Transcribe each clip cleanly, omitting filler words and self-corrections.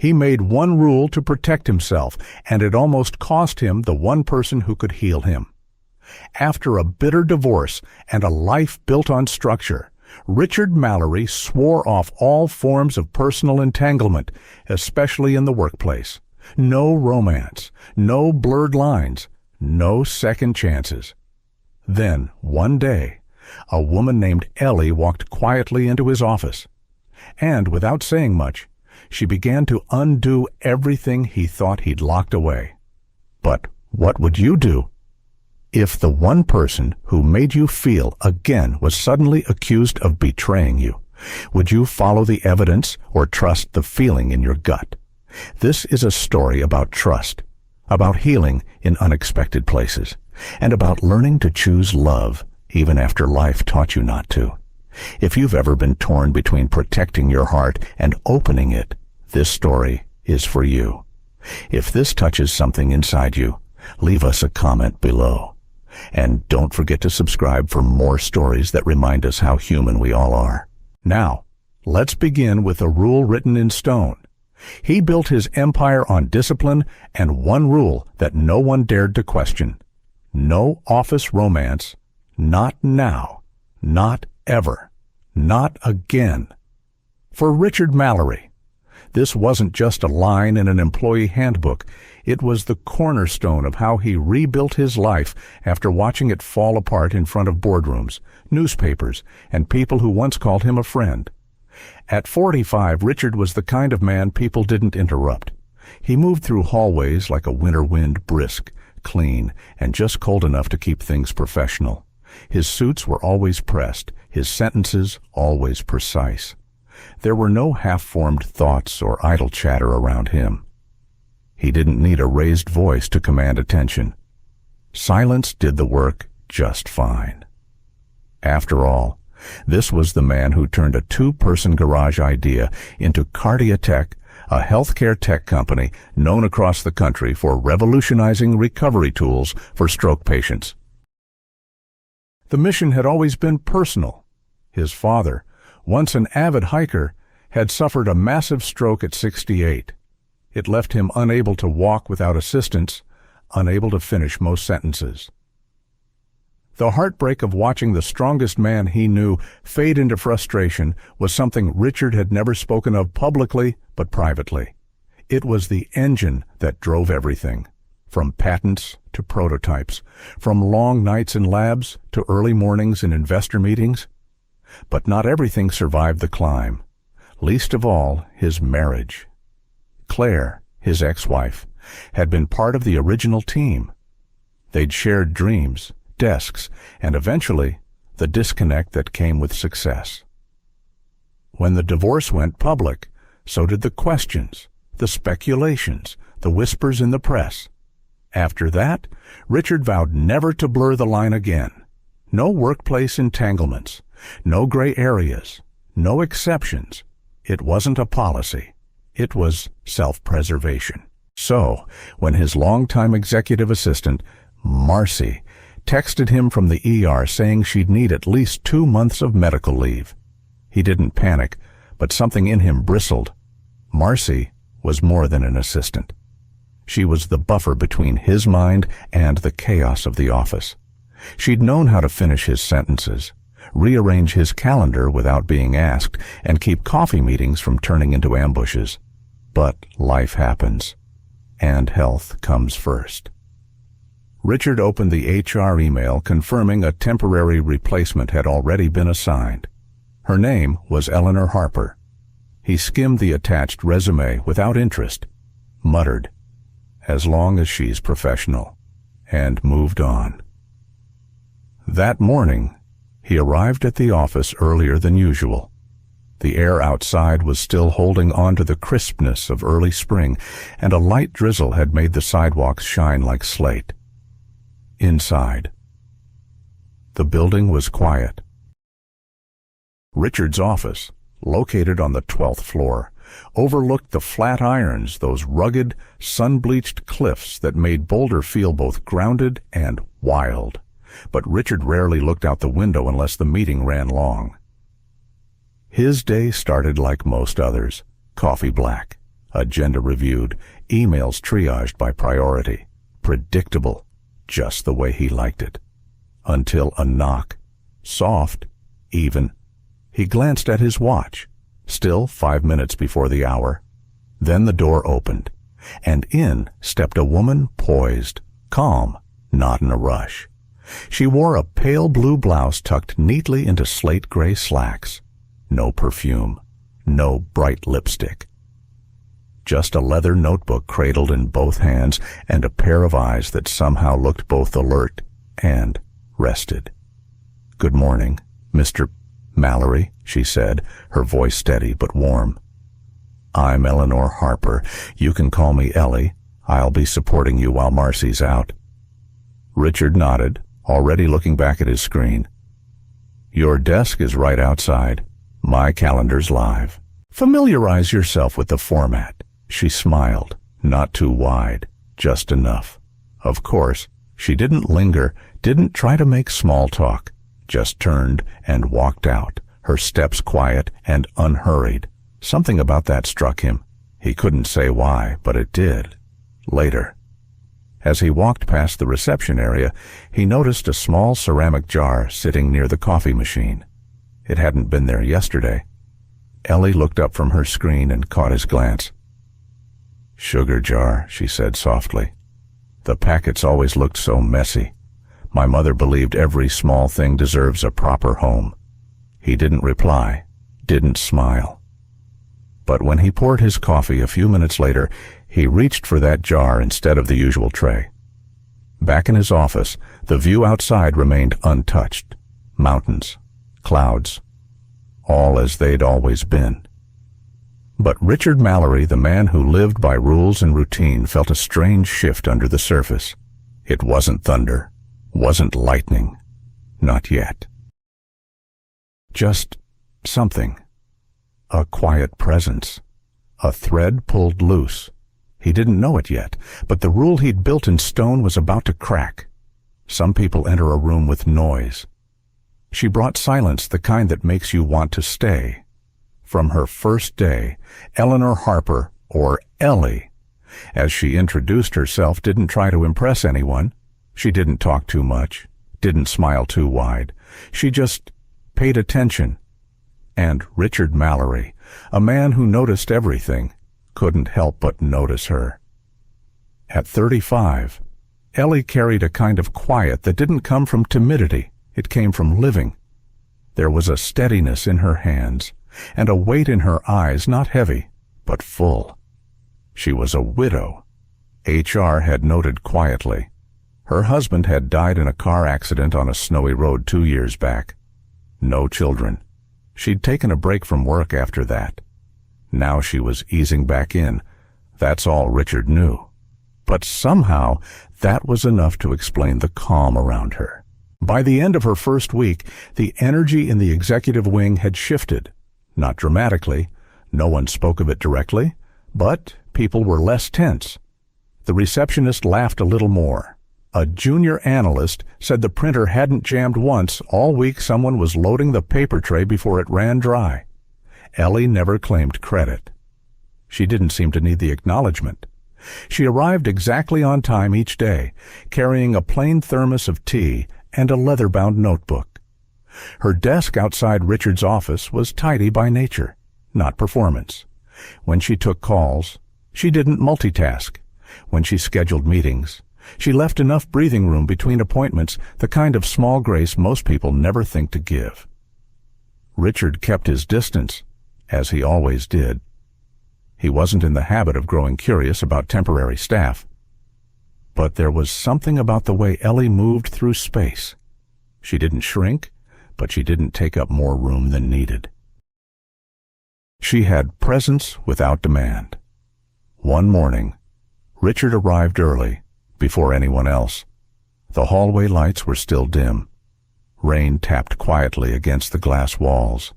He made one rule to protect himself, and it almost cost him the one person who could heal him. After a bitter divorce and a life built on structure, Richard Mallory swore off all forms of personal entanglement, especially in the workplace. No romance, no blurred lines, no second chances. Then, one day, a woman named Ellie walked quietly into his office, and without saying much, she began to undo everything he thought he'd locked away. But what would you do if the one person who made you feel again was suddenly accused of betraying you? Would you follow the evidence or trust the feeling in your gut? This is a story about trust, about healing in unexpected places, and about learning to choose love even after life taught you not to. If you've ever been torn between protecting your heart and opening it, this story is for you. If this touches something inside you, leave us a comment below. And don't forget to subscribe for more stories that remind us how human we all are. Now, let's begin with a rule written in stone. He built his empire on discipline and one rule that no one dared to question. No office romance, not now, not ever, not again. For Richard Mallory, this wasn't just a line in an employee handbook. It was the cornerstone of how he rebuilt his life after watching it fall apart in front of boardrooms, newspapers, and people who once called him a friend. At 45, Richard was the kind of man people didn't interrupt. He moved through hallways like a winter wind, brisk, clean, and just cold enough to keep things professional. His suits were always pressed, his sentences always precise. There were no half-formed thoughts or idle chatter around him. He didn't need a raised voice to command attention. Silence did the work just fine. After all, this was the man who turned a two-person garage idea into Cardiotech, a healthcare tech company known across the country for revolutionizing recovery tools for stroke patients. The mission had always been personal. His father, once an avid hiker, had suffered a massive stroke at 68. It left him unable to walk without assistance, unable to finish most sentences. The heartbreak of watching the strongest man he knew fade into frustration was something Richard had never spoken of publicly but privately. It was the engine that drove everything, from patents to prototypes, from long nights in labs to early mornings in investor meetings. But not everything survived the climb, least of all his marriage. Claire, his ex-wife, had been part of the original team. They'd shared dreams, desks, and eventually the disconnect that came with success. When the divorce went public, so did the questions, the speculations, the whispers in the press. After that, Richard vowed never to blur the line again. No workplace entanglements, no gray areas, no exceptions. It wasn't a policy. It was self-preservation. So, when his longtime executive assistant, Marcy, texted him from the ER saying she'd need at least 2 months of medical leave, he didn't panic, but something in him bristled. Marcy was more than an assistant. She was the buffer between his mind and the chaos of the office. She'd known how to finish his sentences, rearrange his calendar without being asked, and keep coffee meetings from turning into ambushes. But life happens, and health comes first. Richard opened the HR email confirming a temporary replacement had already been assigned. Her name was Ellie Harper. He skimmed the attached resume without interest, muttered, "As long as she's professional," and moved on. That morning, he arrived at the office earlier than usual. The air outside was still holding on to the crispness of early spring, and a light drizzle had made the sidewalks shine like slate. Inside, the building was quiet. Richard's office, located on the 12th floor, overlooked the Flatirons, those rugged, sun-bleached cliffs that made Boulder feel both grounded and wild. But Richard rarely looked out the window unless the meeting ran long. His day started like most others, coffee black, Agenda reviewed, emails triaged by priority. Predictable, just the way he liked it. Until a knock. Soft, even. He glanced at his watch. Still 5 minutes before the hour. Then the door opened, and in stepped a woman poised, calm, not in a rush. She wore a pale blue blouse tucked neatly into slate gray slacks. No perfume, no bright lipstick. Just a leather notebook cradled in both hands and a pair of eyes that somehow looked both alert and rested. "Good morning, Mr. Mallory," she said, her voice steady but warm. "I'm Ellie Harper. You can call me Ellie. I'll be supporting you while Marcy's out." Richard nodded, already looking back at his screen. "Your desk is right outside. My calendar's live. Familiarize yourself with the format." She smiled, not too wide, just enough. Of course, she didn't linger, didn't try to make small talk, just turned and walked out, her steps quiet and unhurried. Something about that struck him. He couldn't say why, but it did. Later. As he walked past the reception area, he noticed a small ceramic jar sitting near the coffee machine. It hadn't been there yesterday. Ellie looked up from her screen and caught his glance. "Sugar jar," she said softly. "The packets always looked so messy. My mother believed every small thing deserves a proper home." He didn't reply, didn't smile. But when he poured his coffee a few minutes later, he reached for that jar instead of the usual tray. Back in his office, the view outside remained untouched. Mountains, clouds, all as they'd always been. But Richard Mallory, the man who lived by rules and routine, felt a strange shift under the surface. It wasn't thunder, wasn't lightning, not yet. Just something. A quiet presence. A thread pulled loose. He didn't know it yet, but the rule he'd built in stone was about to crack. Some people enter a room with noise. She brought silence, the kind that makes you want to stay. From her first day, Ellie Harper, or Ellie, as she introduced herself, didn't try to impress anyone. She didn't talk too much, didn't smile too wide. She just paid attention. And Richard Mallory, a man who noticed everything, couldn't help but notice her. At 35, Ellie carried a kind of quiet that didn't come from timidity. It came from living. There was a steadiness in her hands, and a weight in her eyes, not heavy, but full. She was a widow. HR had noted quietly. Her husband had died in a car accident on a snowy road 2 years back. No children. She'd taken a break from work after that. Now she was easing back in. That's all Richard knew. But somehow, that was enough to explain the calm around her. By the end of her first week, the energy in the executive wing had shifted. Not dramatically. No one spoke of it directly. But people were less tense. The receptionist laughed a little more. A junior analyst said the printer hadn't jammed once all week. Someone was loading the paper tray before it ran dry. Ellie never claimed credit. She didn't seem to need the acknowledgement. She arrived exactly on time each day, carrying a plain thermos of tea and a leather-bound notebook. Her desk outside Richard's office was tidy by nature, not performance. When she took calls, she didn't multitask. When she scheduled meetings, she left enough breathing room between appointments, the kind of small grace most people never think to give. Richard kept his distance, as he always did. He wasn't in the habit of growing curious about temporary staff. But there was something about the way Ellie moved through space. She didn't shrink, but she didn't take up more room than needed. She had presence without demand. One morning, Richard arrived early, before anyone else. The hallway lights were still dim. Rain tapped quietly against the glass walls.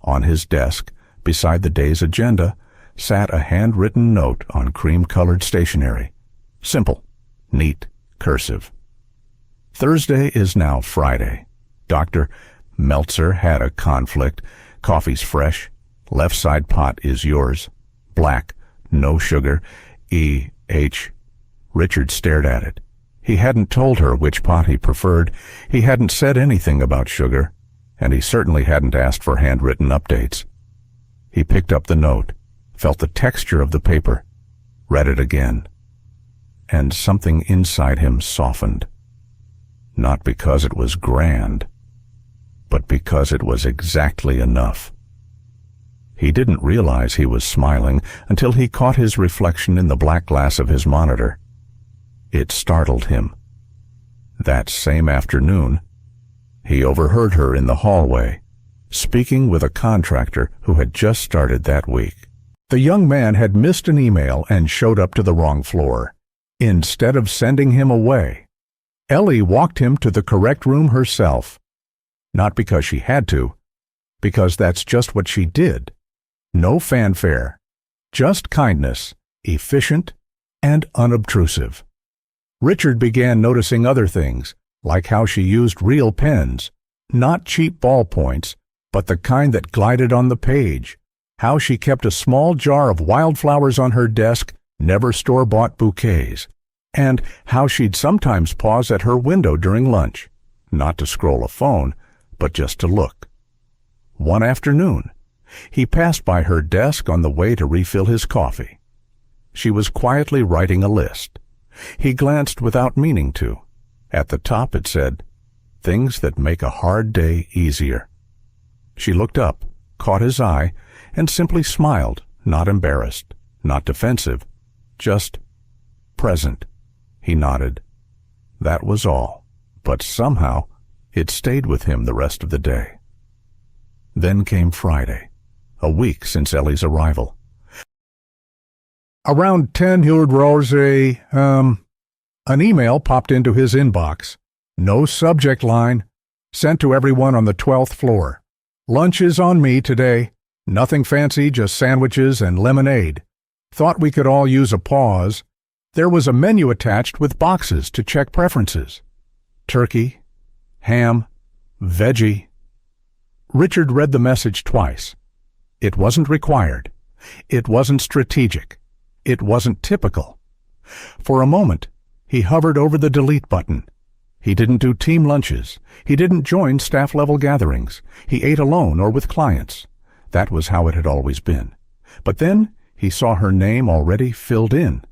On his desk, beside the day's agenda, sat a handwritten note on cream-colored stationery. Simple, neat, cursive. Thursday is now Friday. Dr. Meltzer had a conflict. Coffee's fresh. Left side pot is yours. Black, No sugar. E.H. Richard stared at it. He hadn't told her which pot he preferred. He hadn't said anything about sugar, and he certainly hadn't asked for handwritten updates. He picked up the note, felt the texture of the paper, read it again, and something inside him softened. Not because it was grand, but because it was exactly enough. He didn't realize he was smiling until he caught his reflection in the black glass of his monitor. It startled him. That same afternoon, he overheard her in the hallway, speaking with a contractor who had just started that week. The young man had missed an email and showed up to the wrong floor. Instead of sending him away, Ellie walked him to the correct room herself. Not because she had to, because that's just what she did. No fanfare, just kindness, efficient and unobtrusive. Richard began noticing other things, like how she used real pens, not cheap ballpoints, but the kind that glided on the page, how she kept a small jar of wildflowers on her desk, never store-bought bouquets, and how she'd sometimes pause at her window during lunch, not to scroll a phone, but just to look. One afternoon, he passed by her desk on the way to refill his coffee. She was quietly writing a list. He glanced without meaning to. At the top it said, "Things that make a hard day easier." She looked up, caught his eye, and simply smiled, not embarrassed, not defensive, just present. He nodded. That was all, but somehow it stayed with him the rest of the day. Then came Friday, a week since Ellie's arrival. Around 10 Rosé, an email popped into his inbox. No subject line. Sent to everyone on the 12th floor. Lunch is on me today. Nothing fancy, just sandwiches and lemonade. Thought we could all use a pause. There was a menu attached with boxes to check preferences. Turkey, ham, veggie. Richard read the message twice. It wasn't required. It wasn't strategic. It wasn't typical. For a moment, he hovered over the delete button. He didn't do team lunches. He didn't join staff-level gatherings. He ate alone or with clients. That was how it had always been. But then he saw her name already filled in.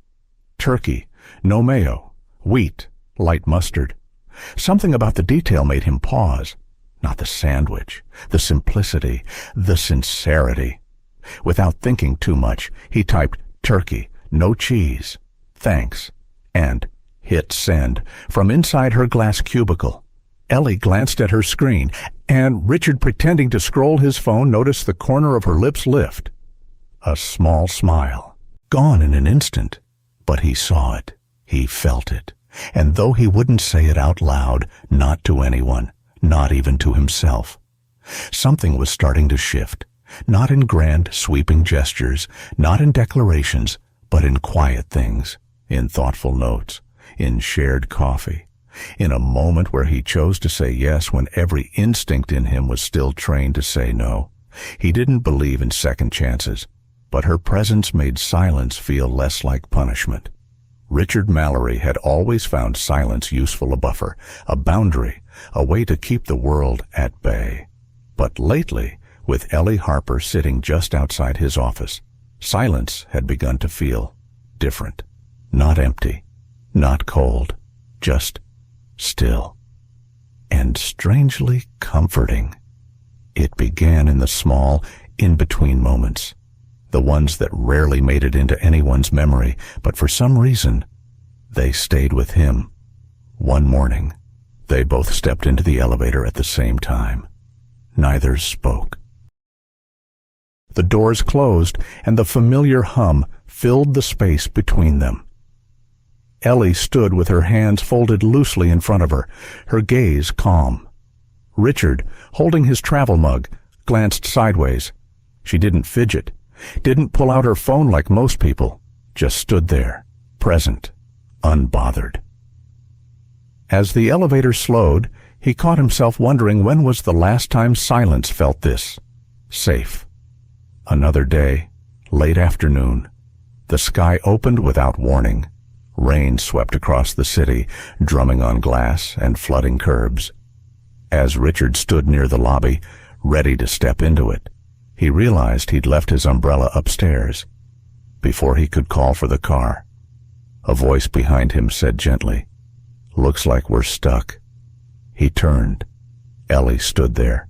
Turkey, no mayo, wheat, light mustard. Something about the detail made him pause. Not the sandwich, the simplicity, the sincerity. Without thinking too much, he typed turkey, no cheese, thanks, and hit send from inside her glass cubicle. Ellie glanced at her screen, and Richard, pretending to scroll his phone, noticed the corner of her lips lift. A small smile. Gone in an instant. But he saw it. He felt it. And though he wouldn't say it out loud, not to anyone, not even to himself, something was starting to shift. Not in grand, sweeping gestures, not in declarations, but in quiet things, in thoughtful notes, in shared coffee, in a moment where he chose to say yes when every instinct in him was still trained to say no. He didn't believe in second chances, but her presence made silence feel less like punishment. Richard Mallory had always found silence useful, a buffer, a boundary, a way to keep the world at bay. But lately, with Ellie Harper sitting just outside his office, silence had begun to feel different. Not empty, not cold, just still. And strangely comforting. It began in the small, in-between moments, the ones that rarely made it into anyone's memory, but for some reason, they stayed with him. One morning, they both stepped into the elevator at the same time. Neither spoke. The doors closed, and the familiar hum filled the space between them. Ellie stood with her hands folded loosely in front of her, her gaze calm. Richard, holding his travel mug, glanced sideways. She didn't fidget, didn't pull out her phone like most people, just stood there, present, unbothered. As the elevator slowed, he caught himself wondering when was the last time silence felt this safe. Another day, late afternoon. The sky opened without warning. Rain swept across the city, drumming on glass and flooding curbs. As Richard stood near the lobby, ready to step into it, he realized he'd left his umbrella upstairs. Before he could call for the car, a voice behind him said gently, "Looks like we're stuck." He turned. Ellie stood there,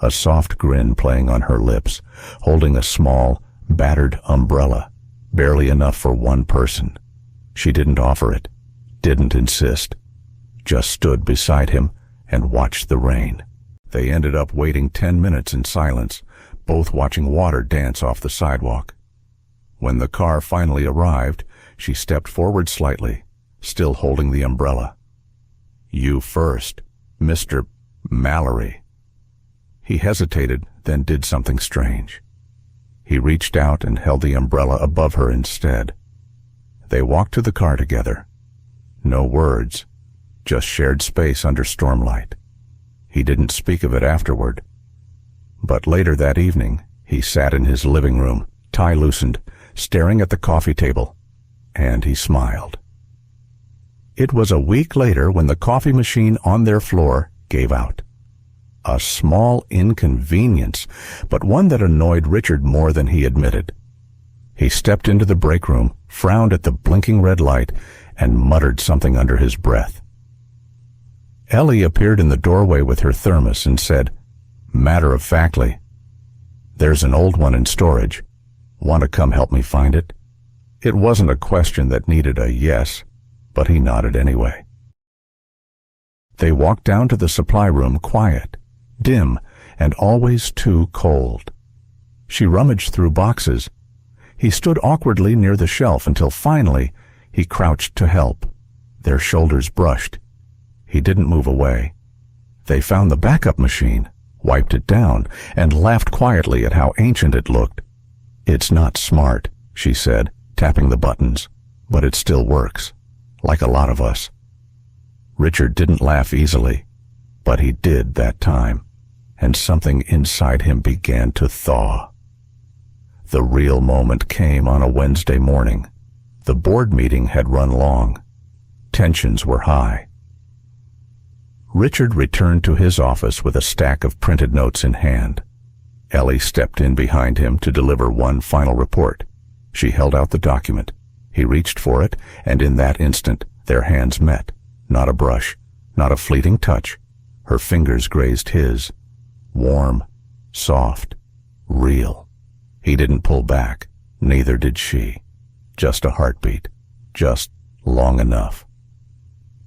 a soft grin playing on her lips, holding a small, battered umbrella, barely enough for one person. She didn't offer it, didn't insist, just stood beside him and watched the rain. They ended up waiting 10 minutes in silence, both watching water dance off the sidewalk. When the car finally arrived, she stepped forward slightly, still holding the umbrella. "You first, Mr. Mallory." He hesitated, then did something strange. He reached out and held the umbrella above her instead. They walked to the car together. No words, just shared space under stormlight. He didn't speak of it afterward. But later that evening, he sat in his living room, tie loosened, staring at the coffee table, and he smiled. It was a week later when the coffee machine on their floor gave out. A small inconvenience, but one that annoyed Richard more than he admitted. He stepped into the break room, frowned at the blinking red light, and muttered something under his breath. Ellie appeared in the doorway with her thermos and said, matter-of-factly, "There's an old one in storage. Want to come help me find it?" It wasn't a question that needed a yes, but he nodded anyway. They walked down to the supply room, quiet, dim, and always too cold. She rummaged through boxes. He stood awkwardly near the shelf until finally he crouched to help. Their shoulders brushed. He didn't move away. They found the backup machine, wiped it down, and laughed quietly at how ancient it looked. "It's not smart," she said, tapping the buttons, "but it still works, like a lot of us." Richard didn't laugh easily, but he did that time, and something inside him began to thaw. The real moment came on a Wednesday morning. The board meeting had run long. Tensions were high. Richard returned to his office with a stack of printed notes in hand. Ellie stepped in behind him to deliver one final report. She held out the document. He reached for it, and in that instant, their hands met. Not a brush, not a fleeting touch. Her fingers grazed his. Warm, soft, real. He didn't pull back, neither did she. Just a heartbeat, just long enough.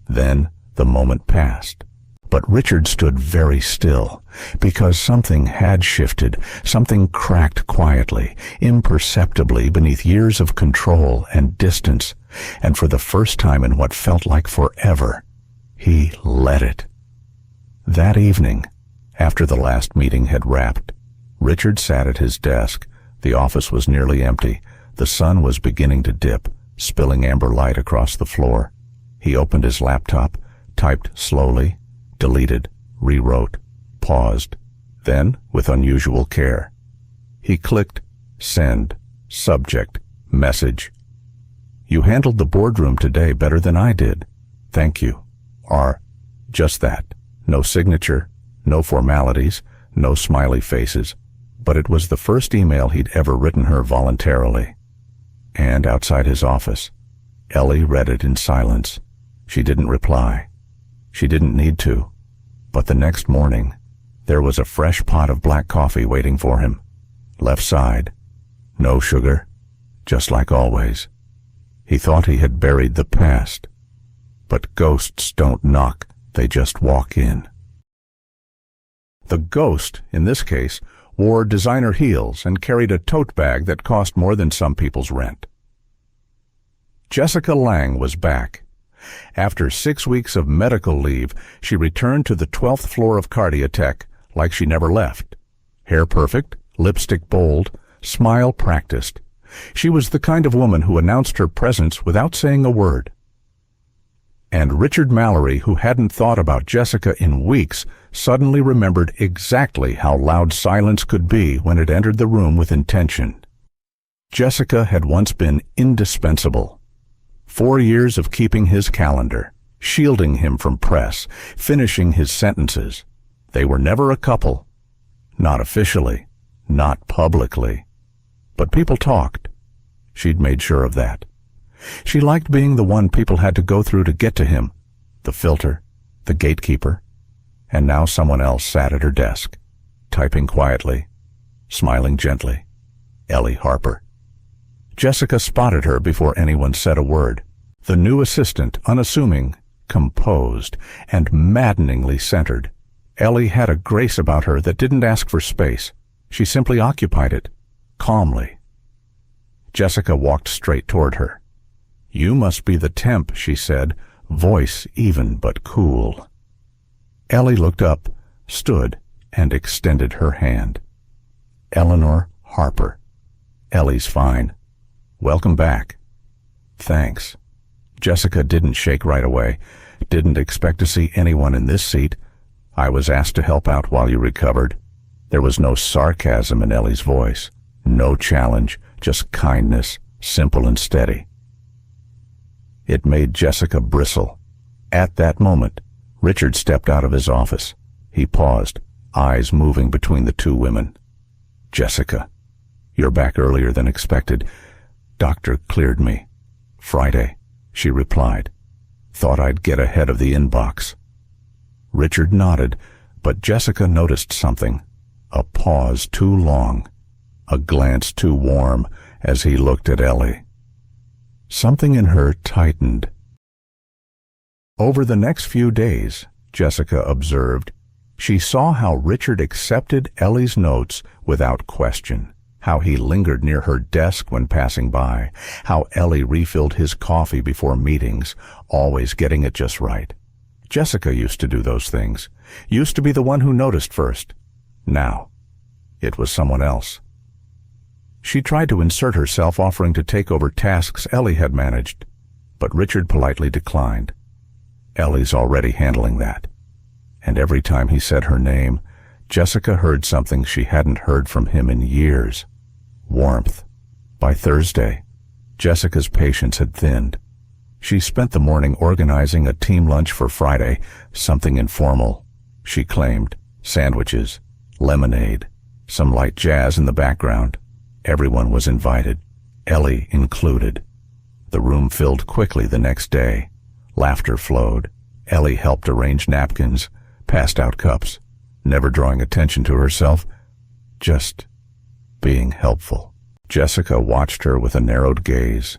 Then the moment passed. But Richard stood very still, because something had shifted, something cracked quietly, imperceptibly beneath years of control and distance, and for the first time in what felt like forever, he let it. That evening, after the last meeting had wrapped, Richard sat at his desk. The office was nearly empty. The sun was beginning to dip, spilling amber light across the floor. He opened his laptop, typed slowly, deleted, rewrote, paused. Then, with unusual care, he clicked send, subject, message. "You handled the boardroom today better than I did. Thank you." Just that. No signature, no formalities, no smiley faces. But it was the first email he'd ever written her voluntarily. And outside his office, Ellie read it in silence. She didn't reply. She didn't need to. But the next morning, there was a fresh pot of black coffee waiting for him. Left side. No sugar. Just like always. He thought he had buried the past. But ghosts don't knock, they just walk in. The ghost, in this case, wore designer heels and carried a tote bag that cost more than some people's rent. Jessica Lang was back. After 6 weeks of medical leave, she returned to the 12th floor of Cardiotech like she never left. Hair perfect, lipstick bold, smile practiced. She was the kind of woman who announced her presence without saying a word. And Richard Mallory, who hadn't thought about Jessica in weeks, suddenly remembered exactly how loud silence could be when it entered the room with intention. Jessica had once been indispensable. 4 years of keeping his calendar, shielding him from press, finishing his sentences. They were never a couple. Not officially, not publicly. But people talked. She'd made sure of that. She liked being the one people had to go through to get to him, the filter, the gatekeeper. And now someone else sat at her desk, typing quietly, smiling gently. Ellie Harper. Jessica spotted her before anyone said a word. The new assistant, unassuming, composed, and maddeningly centered. Ellie had a grace about her that didn't ask for space. She simply occupied it, calmly. Jessica walked straight toward her. "You must be the temp," she said, voice even but cool. Ellie looked up, stood, and extended her hand. "Eleanor Harper." "Ellie's fine. Welcome back." "Thanks." Jessica didn't shake right away, didn't expect to see anyone in this seat. "I was asked to help out while you recovered." There was no sarcasm in Ellie's voice, no challenge, just kindness, simple and steady. It made Jessica bristle. At that moment, Richard stepped out of his office. He paused, eyes moving between the two women. "Jessica, you're back earlier than expected. Doctor cleared me." "Friday," she replied. "Thought I'd get ahead of the inbox." Richard nodded, but Jessica noticed something. A pause too long, a glance too warm as he looked at Ellie. Something in her tightened. Over the next few days, Jessica observed, she saw how Richard accepted Ellie's notes without question, how he lingered near her desk when passing by, how Ellie refilled his coffee before meetings, always getting it just right. Jessica used to do those things, used to be the one who noticed first. Now, it was someone else. She tried to insert herself, offering to take over tasks Ellie had managed, but Richard politely declined. "Ellie's already handling that." And every time he said her name, Jessica heard something she hadn't heard from him in years. Warmth. By Thursday, Jessica's patience had thinned. She spent the morning organizing a team lunch for Friday, something informal. She claimed sandwiches, lemonade, some light jazz in the background. Everyone was invited, Ellie included. The room filled quickly the next day. Laughter flowed. Ellie helped arrange napkins, passed out cups, never drawing attention to herself, just being helpful. Jessica watched her with a narrowed gaze.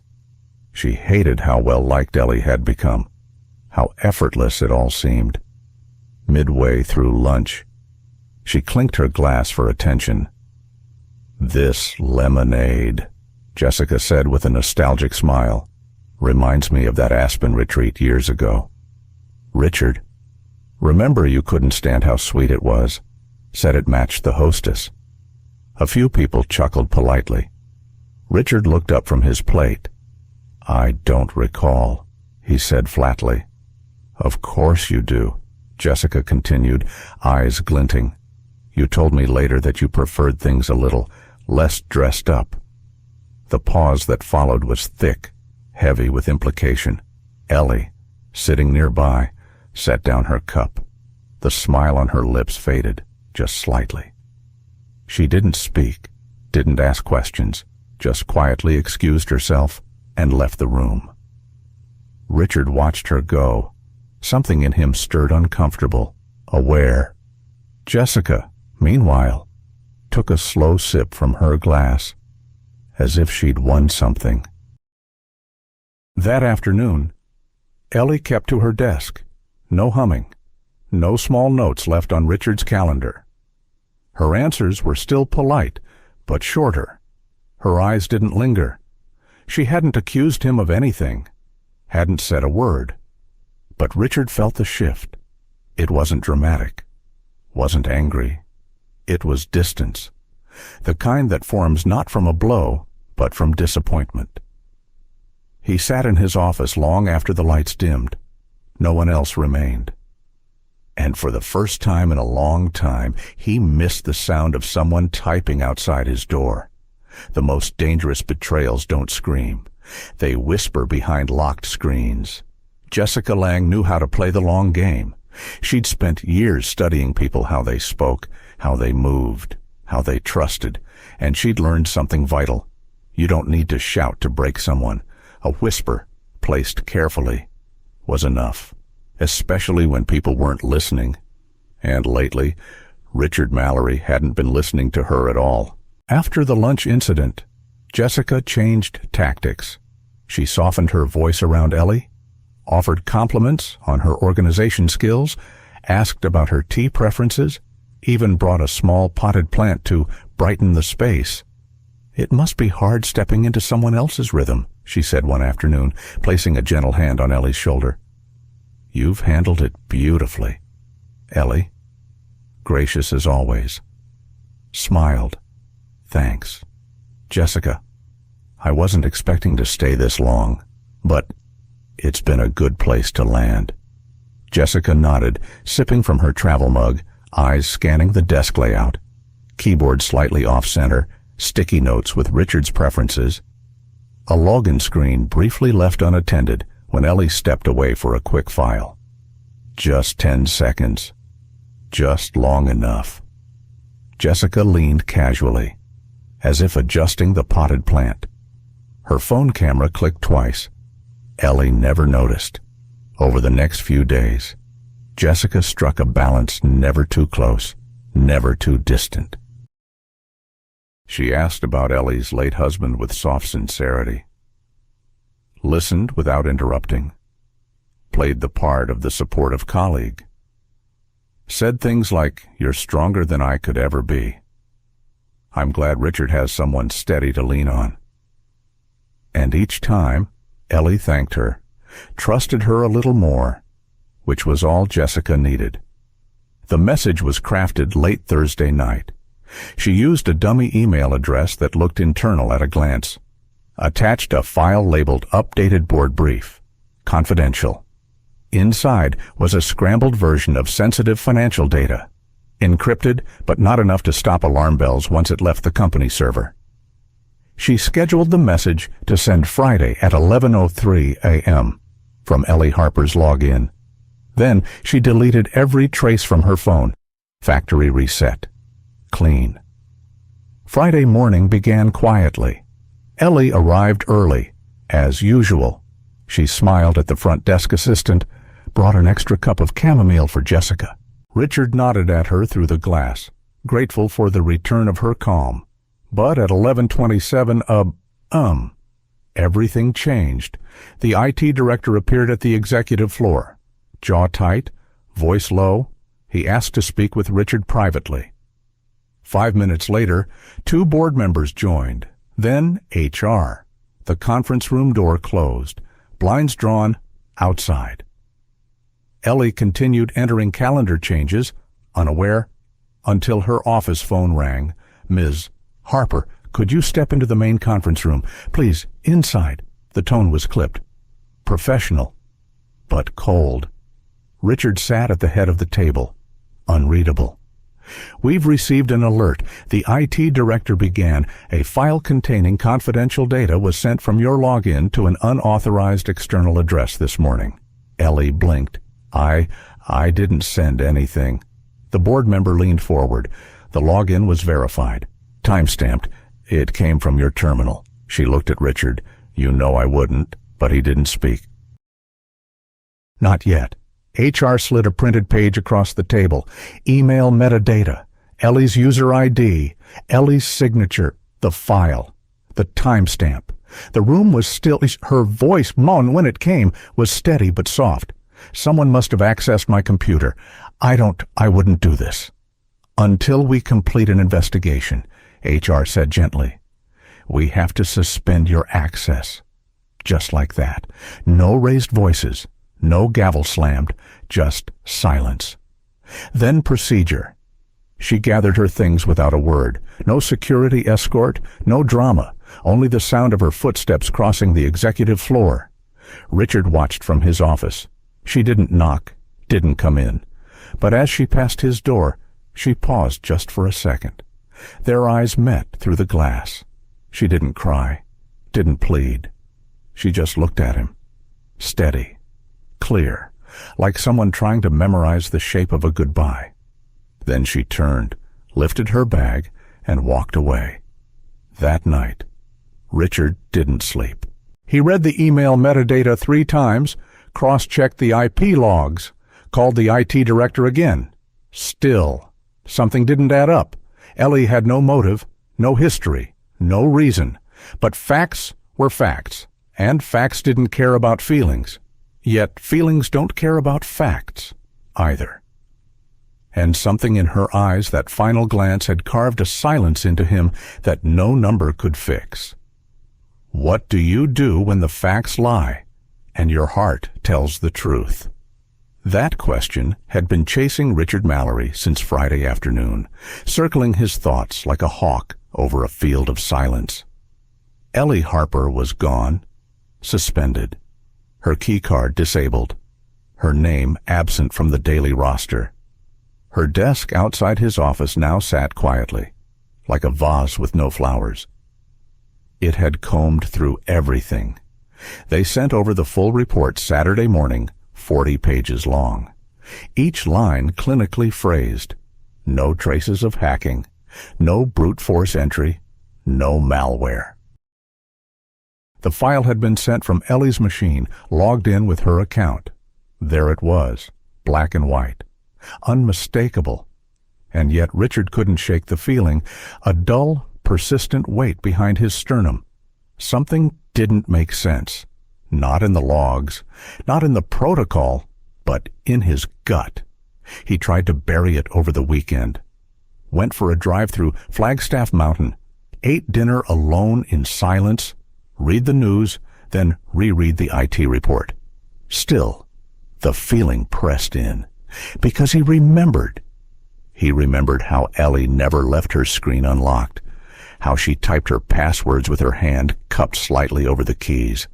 She hated how well-liked Ellie had become, how effortless it all seemed. Midway through lunch, she clinked her glass for attention. "This lemonade," Jessica said with a nostalgic smile, "reminds me of that Aspen retreat years ago." Richard, "Remember you couldn't stand how sweet it was," said it matched the hostess. A few people chuckled politely. Richard looked up from his plate. "I don't recall," he said flatly. "Of course you do," Jessica continued, eyes glinting. "You told me later that you preferred things a little less dressed up." The pause that followed was thick, heavy with implication. Ellie, sitting nearby, set down her cup. The smile on her lips faded, just slightly. She didn't speak, didn't ask questions, just quietly excused herself and left the room. Richard watched her go. Something in him stirred uncomfortable, aware. Jessica, meanwhile, took a slow sip from her glass, as if she'd won something. That afternoon, Ellie kept to her desk. No humming, no small notes left on Richard's calendar. Her answers were still polite, but shorter. Her eyes didn't linger. She hadn't accused him of anything, hadn't said a word. But Richard felt the shift. It wasn't dramatic, wasn't angry. It was distance, the kind that forms not from a blow, but from disappointment. He sat in his office long after the lights dimmed. No one else remained. And for the first time in a long time, he missed the sound of someone typing outside his door. The most dangerous betrayals don't scream. They whisper behind locked screens. Jessica Lange knew how to play the long game. She'd spent years studying people, how they spoke, how they moved, how they trusted, and she'd learned something vital. You don't need to shout to break someone. A whisper, placed carefully, was enough, especially when people weren't listening. And lately, Richard Mallory hadn't been listening to her at all. After the lunch incident, Jessica changed tactics. She softened her voice around Ellie, offered compliments on her organization skills, asked about her tea preferences, even brought a small potted plant to brighten the space. "It must be hard stepping into someone else's rhythm," she said one afternoon, placing a gentle hand on Ellie's shoulder. "You've handled it beautifully." Ellie, gracious as always, smiled. "Thanks." "Jessica, I wasn't expecting to stay this long, but it's been a good place to land." Jessica nodded, sipping from her travel mug, eyes scanning the desk layout. Keyboard slightly off-center, sticky notes with Richard's preferences. A login screen briefly left unattended when Ellie stepped away for a quick file. Just 10 seconds. Just long enough. Jessica leaned casually, as if adjusting the potted plant. Her phone camera clicked twice. Ellie never noticed. Over the next few days, Jessica struck a balance never too close, never too distant. She asked about Ellie's late husband with soft sincerity, listened without interrupting, played the part of the supportive colleague, said things like, "You're stronger than I could ever be. I'm glad Richard has someone steady to lean on." And each time, Ellie thanked her, trusted her a little more, which was all Jessica needed. The message was crafted late Thursday night. She used a dummy email address that looked internal at a glance. Attached a file labeled Updated Board Brief, Confidential. Inside was a scrambled version of sensitive financial data, encrypted but not enough to stop alarm bells once it left the company server. She scheduled the message to send Friday at 11:03 a.m. from Ellie Harper's login. Then she deleted every trace from her phone. Factory reset. Clean. Friday morning began quietly. Ellie arrived early, as usual. She smiled at the front desk assistant, brought an extra cup of chamomile for Jessica. Richard nodded at her through the glass, grateful for the return of her calm. But at 11:27, everything changed. The IT director appeared at the executive floor. Jaw tight, voice low, he asked to speak with Richard privately. 5 minutes later, 2 board members joined. Then HR. The conference room door closed, blinds drawn, outside. Ellie continued entering calendar changes, unaware, until her office phone rang. "Ms. Harper, could you step into the main conference room? Please, inside." The tone was clipped. Professional, but cold. Richard sat at the head of the table, unreadable. "We've received an alert," the IT director began. "A file containing confidential data was sent from your login to an unauthorized external address this morning." Ellie blinked. I didn't send anything." The board member leaned forward. The login was verified. Time-stamped. "It came from your terminal." She looked at Richard. "You know I wouldn't," but he didn't speak. "Not yet." HR slid a printed page across the table. Email metadata, Ellie's user ID, Ellie's signature, the file, the timestamp. The room was still. Her voice, when it came, was steady but soft. "Someone must have accessed my computer. I wouldn't do this." "Until we complete an investigation," HR said gently. "We have to suspend your access." Just like that. No raised voices. No gavel slammed, just silence. Then procedure. She gathered her things without a word. No security escort, no drama, only the sound of her footsteps crossing the executive floor. Richard watched from his office. She didn't knock, didn't come in. But as she passed his door, she paused just for a second. Their eyes met through the glass. She didn't cry, didn't plead. She just looked at him, steady, clear, like someone trying to memorize the shape of a goodbye. Then she turned, lifted her bag, and walked away. That night, Richard didn't sleep. He read the email metadata 3 times, cross-checked the IP logs, called the IT director again. Still, something didn't add up. Ellie had no motive, no history, no reason. But facts were facts, and facts didn't care about feelings. Yet feelings don't care about facts either. And something in her eyes, that final glance, had carved a silence into him that no number could fix. What do you do when the facts lie and your heart tells the truth? That question had been chasing Richard Mallory since Friday afternoon, circling his thoughts like a hawk over a field of silence. Ellie Harper was gone, suspended, her keycard disabled, her name absent from the daily roster. Her desk outside his office now sat quietly, like a vase with no flowers. It had combed through everything. They sent over the full report Saturday morning, 40 pages long. Each line clinically phrased. No traces of hacking, no brute force entry, no malware. The file had been sent from Ellie's machine, logged in with her account. There it was, black and white, unmistakable. And yet Richard couldn't shake the feeling, a dull, persistent weight behind his sternum. Something didn't make sense. Not in the logs, not in the protocol, but in his gut. He tried to bury it over the weekend. Went for a drive through Flagstaff Mountain, ate dinner alone in silence, read the news, then reread the IT report. Still, the feeling pressed in, because he remembered. He remembered how Ellie never left her screen unlocked, how she typed her passwords with her hand cupped slightly over the keys,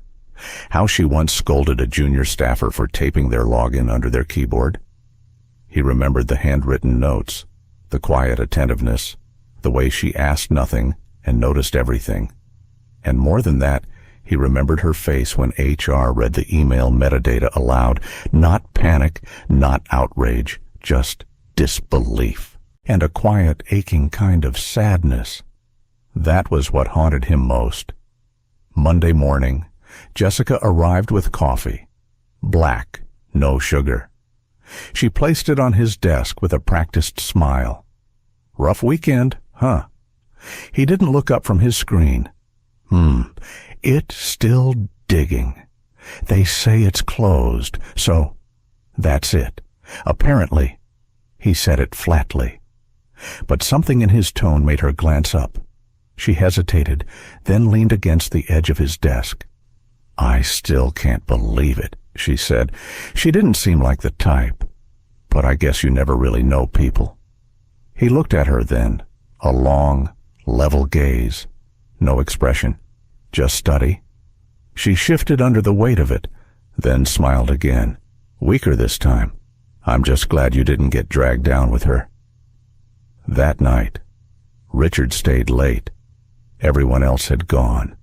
how she once scolded a junior staffer for taping their login under their keyboard. He remembered the handwritten notes, the quiet attentiveness, the way she asked nothing and noticed everything. And more than that, he remembered her face when HR read the email metadata aloud. Not panic, not outrage, just disbelief, and a quiet, aching kind of sadness. That was what haunted him most. Monday morning, Jessica arrived with coffee. Black, no sugar. She placed it on his desk with a practiced smile. Rough weekend, huh? He didn't look up from his screen. It's still digging. They say it's closed, so that's it. Apparently. He said it flatly. But something in his tone made her glance up. She hesitated, then leaned against the edge of his desk. I still can't believe it, she said. She didn't seem like the type. But I guess you never really know people. He looked at her then, a long, level gaze. No expression, just study. She shifted under the weight of it, then smiled again, weaker this time. I'm just glad you didn't get dragged down with her. That night, Richard stayed late. Everyone else had gone.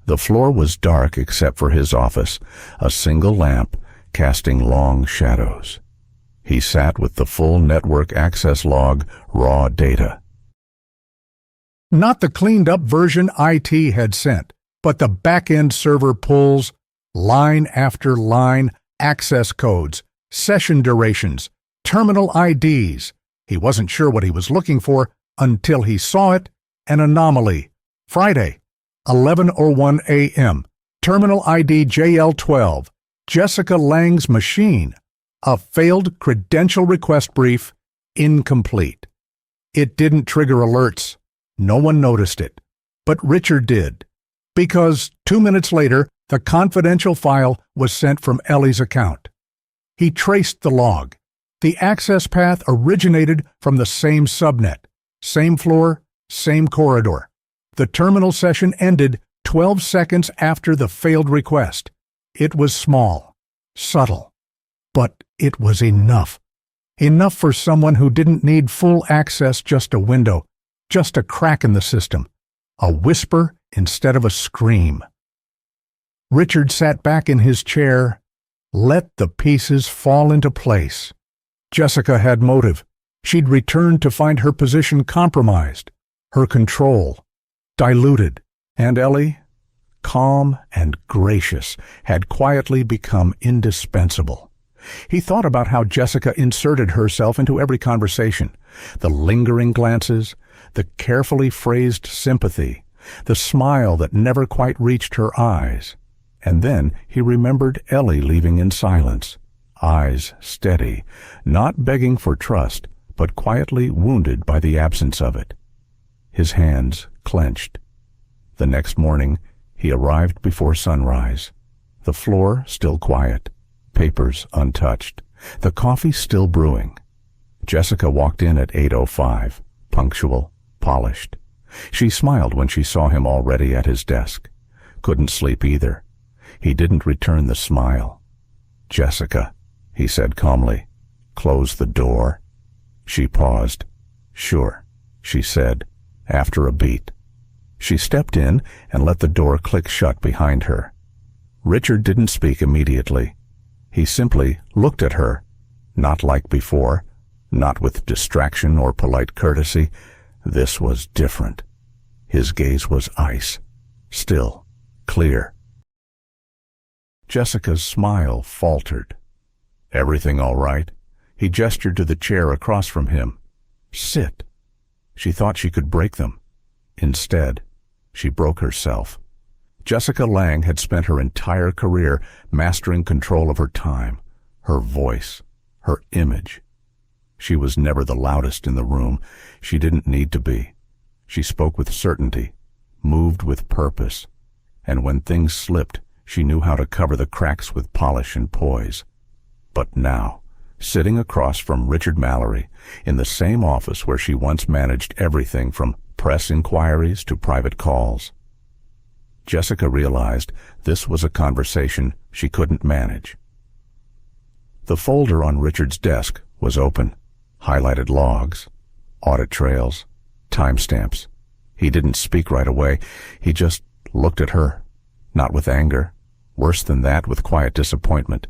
The floor was dark except for his office, a single lamp casting long shadows. He sat with the full network access log, raw data. Not the cleaned-up version IT had sent, but the back-end server pulls, line after line, access codes, session durations, terminal IDs. He wasn't sure what he was looking for until he saw it, an anomaly. Friday, 11:01 a.m., terminal ID JL12, Jessica Lang's machine. A failed credential request brief, incomplete. It didn't trigger alerts. No one noticed it. But Richard did, because 2 minutes later, the confidential file was sent from Ellie's account. He traced the log. The access path originated from the same subnet, same floor, same corridor. The terminal session ended 12 seconds after the failed request. It was small, subtle, but it was enough. Enough for someone who didn't need full access, just a window, just a crack in the system. a whisper instead of a scream. Richard sat back in his chair, let the pieces fall into place. Jessica had motive. She'd returned to find her position compromised, her control diluted, and Ellie, calm and gracious, had quietly become indispensable. He thought about how Jessica inserted herself into every conversation, the lingering glances, the carefully phrased sympathy, the smile that never quite reached her eyes. And then he remembered Ellie leaving in silence, eyes steady, not begging for trust, but quietly wounded by the absence of it. His hands clenched. The next morning, he arrived before sunrise. The floor still quiet, papers untouched, the coffee still brewing. Jessica walked in at 8:05, punctual, polished. She smiled when she saw him already at his desk. Couldn't sleep either. He didn't return the smile. "Jessica," he said calmly, "close the door." She paused. "Sure," she said, after a beat. She stepped in and let the door click shut behind her. Richard didn't speak immediately. He simply looked at her, not like before, not with distraction or polite courtesy. This was different. His gaze was ice, still, clear. Jessica's smile faltered. "Everything all right?" He gestured to the chair across from him. "Sit." She thought she could break them. Instead, she broke herself. Jessica Lange had spent her entire career mastering control of her time, her voice, her image. She was never the loudest in the room. She didn't need to be. She spoke with certainty, moved with purpose, and when things slipped, she knew how to cover the cracks with polish and poise. But now, sitting across from Richard Mallory, in the same office where she once managed everything from press inquiries to private calls, Jessica realized this was a conversation she couldn't manage. The folder on Richard's desk was open, highlighted logs, audit trails, timestamps. He didn't speak right away. He just looked at her, not with anger, worse than that, with quiet disappointment.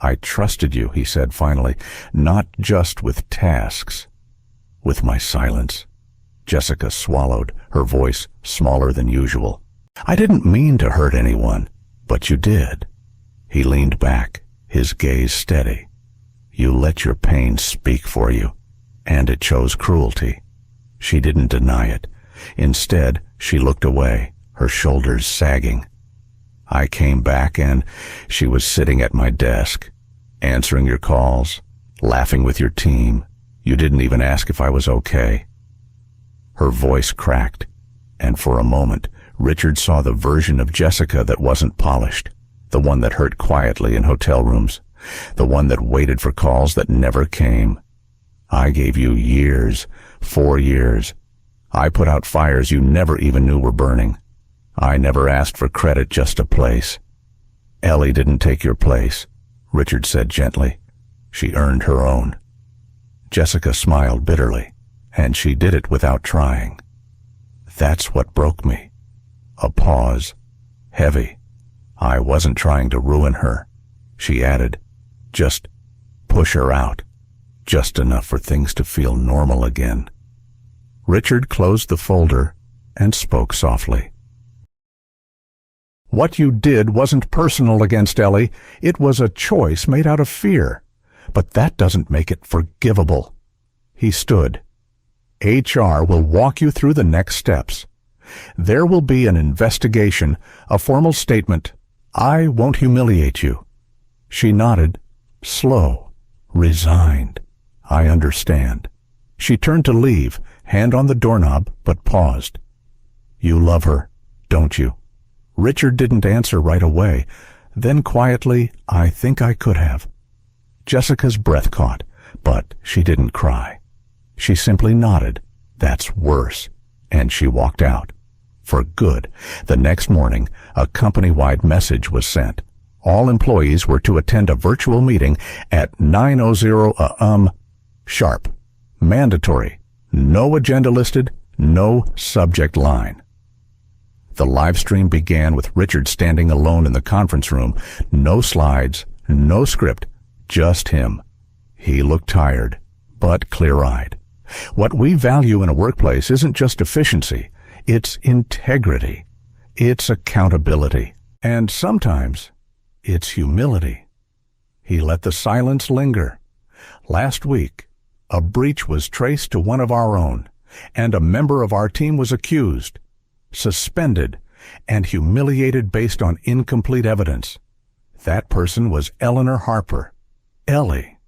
"I trusted you," he said finally, "not just with tasks, with my silence." Jessica swallowed, her voice smaller than usual. "I didn't mean to hurt anyone, but you did." He leaned back, his gaze steady. "You let your pain speak for you, and it chose cruelty." She didn't deny it. Instead, she looked away, her shoulders sagging. "I came back and she was sitting at my desk, answering your calls, laughing with your team. You didn't even ask if I was okay." Her voice cracked, and for a moment, Richard saw the version of Jessica that wasn't polished, the one that hurt quietly in hotel rooms, the one that waited for calls that never came. "I gave you years, 4 years. I put out fires you never even knew were burning. I never asked for credit, just a place." "Ellie didn't take your place," Richard said gently. "She earned her own." Jessica smiled bitterly, and she did it without trying. "That's what broke me." A pause, heavy. "I wasn't trying to ruin her," she added. "Just push her out, just enough for things to feel normal again." Richard closed the folder and spoke softly. "What you did wasn't personal against Ellie. It was a choice made out of fear. But that doesn't make it forgivable." He stood. "HR will walk you through the next steps. There will be an investigation, a formal statement. I won't humiliate you." She nodded, slow, resigned. "I understand." She turned to leave, hand on the doorknob, but paused. "You love her, don't you?" Richard didn't answer right away. Then quietly, "I think I could have." Jessica's breath caught, but she didn't cry. She simply nodded. "That's worse." And she walked out. For good. The next morning, a company-wide message was sent. All employees were to attend a virtual meeting at 9:00 a.m. sharp. Mandatory. No agenda listed, no subject line. The live stream began with Richard standing alone in the conference room. No slides, no script, just him. He looked tired, but clear-eyed. What we value in a workplace isn't just efficiency, it's integrity. It's accountability. And sometimes, it's humility. He let the silence linger. Last week, a breach was traced to one of our own, and a member of our team was accused, suspended, and humiliated based on incomplete evidence. That person was Ellie Harper. Ellie.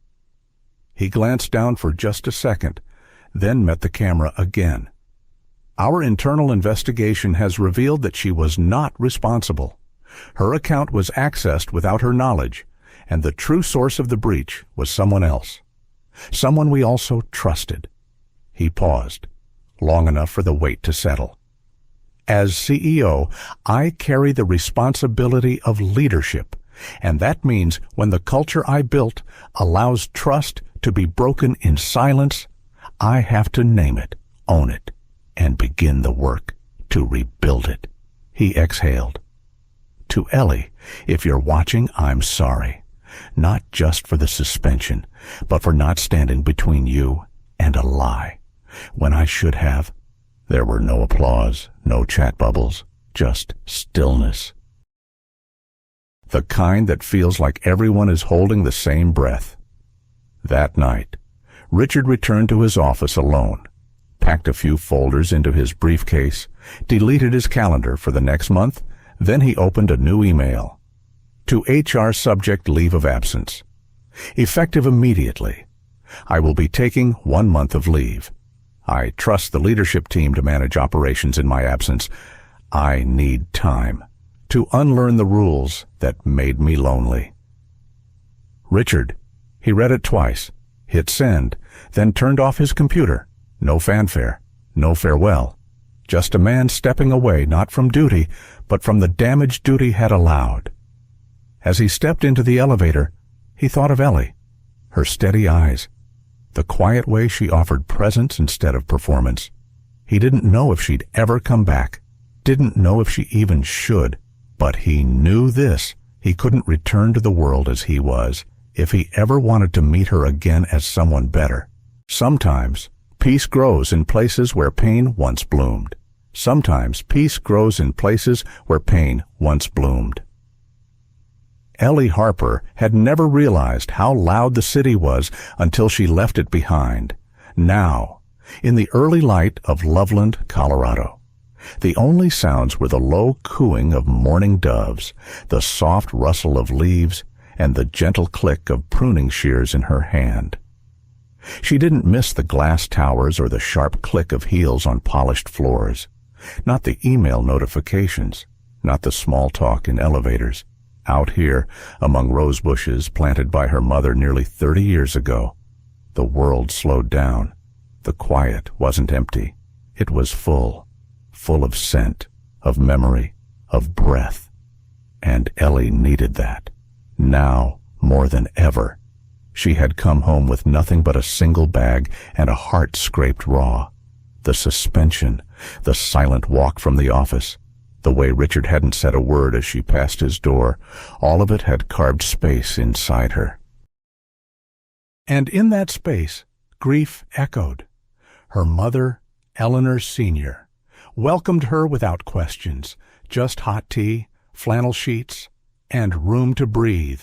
He glanced down for just a second, then met the camera again. Our internal investigation has revealed that she was not responsible. Her account was accessed without her knowledge, and the true source of the breach was someone else. Someone we also trusted. He paused, long enough for the weight to settle. As CEO, I carry the responsibility of leadership, and that means when the culture I built allows trust to be broken in silence, I have to name it, own it, and begin the work to rebuild it. He exhaled. To Ellie, if you're watching, I'm sorry. Not just for the suspension, but for not standing between you and a lie. When I should have. There were no applause, no chat bubbles, just stillness. The kind that feels like everyone is holding the same breath. That night, Richard returned to his office alone, packed a few folders into his briefcase, deleted his calendar for the next month, then he opened a new email. To HR subject leave of absence. Effective immediately. I will be taking 1 month of leave. I trust the leadership team to manage operations in my absence. I need time to unlearn the rules that made me lonely. Richard. He read it twice, hit send, then turned off his computer. No fanfare, no farewell. Just a man stepping away not from duty, but from the damage duty had allowed. As he stepped into the elevator, he thought of Ellie, her steady eyes, the quiet way she offered presence instead of performance. He didn't know if she'd ever come back, didn't know if she even should, but he knew this: he couldn't return to the world as he was if he ever wanted to meet her again as someone better. Sometimes peace grows in places where pain once bloomed. Sometimes peace grows in places where pain once bloomed. Ellie Harper had never realized how loud the city was until she left it behind. Now, in the early light of Loveland, Colorado, the only sounds were the low cooing of mourning doves, the soft rustle of leaves, and the gentle click of pruning shears in her hand. She didn't miss the glass towers or the sharp click of heels on polished floors, not the email notifications, not the small talk in elevators. Out here, among rose bushes planted by her mother nearly 30 years ago, the world slowed down. The quiet wasn't empty. It was full of scent, of memory, of breath. And Ellie needed that. Now, more than ever, she had come home with nothing but a single bag and a heart scraped raw. The suspension, the silent walk from the office, the way Richard hadn't said a word as she passed his door, all of it had carved space inside her. And in that space, grief echoed. Her mother, Eleanor Sr., welcomed her without questions, just hot tea, flannel sheets, and room to breathe.